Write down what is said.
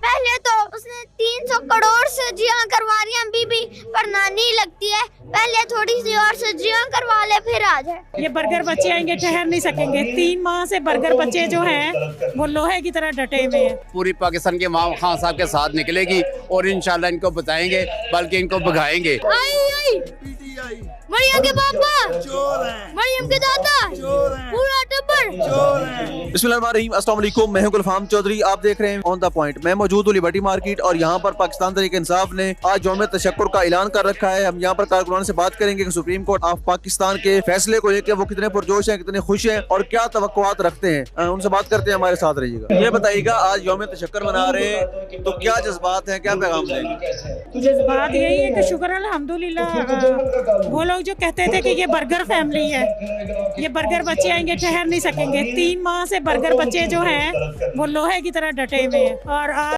पहले तो उसने 300 करोड़ सर्जरियां करवा रही हैं बीबी, पर नानी लगती है पहले थोड़ी सी और सर्जरियां करवा ले फिर आ जाए। ये बर्गर बच्चे आएंगे, ठहर नहीं सकेंगे। 3 माह से बर्गर बच्चे जो हैं वो लोहे की तरह डटे हुए हैं। पूरी पाकिस्तान के इमाम खान साहब के साथ निकलेगी और इंशाल्लाह इनको बचाएंगे, बल्कि इनको भगाएंगे। मरियम के पापा चोर हैं, मरियम के दादा चोर हैं, पूरा टब्बर चोर हैं। बिस्मिल्लाहिर्रहमानिर्रहीम, अस्सलाम वालेकुम। मैं हूं गुलफाम चौधरी, आप देख रहे हैं ऑन द पॉइंट। मैं मौजूद हूं लिबर्टी मार्केट और यहां पर पाकिस्तान तहरीक इंसाफ ने आज यौम तशक्कुर का ऐलान कर रखा है। हम यहां पर कारकुनान से बात करेंगे कि सुप्रीम कोर्ट ऑफ पाकिस्तान के फैसले को लेकर वो कितने पुरजोश हैं, कितने खुश हैं और क्या तवक्कुआत रखते हैं। उनसे बात करते हैं, हमारे साथ रहिएगा। ये बताइएगा, आज यौम तशक्कुर मना रहे हैं तो क्या जज्बात हैं, क्या पैगाम देंगे? जज्बात यही है कि शुक्र अल्हम्दुलिल्लाह। वो लोग जो कहते थे कि ये बर्गर फैमिली है, ये बर्गर बच्चे आएंगे, ठहर नहीं सकेंगे। 3 माह से बर्गर बच्चे जो हैं वो लोहे की तरह डटे हुए हैं और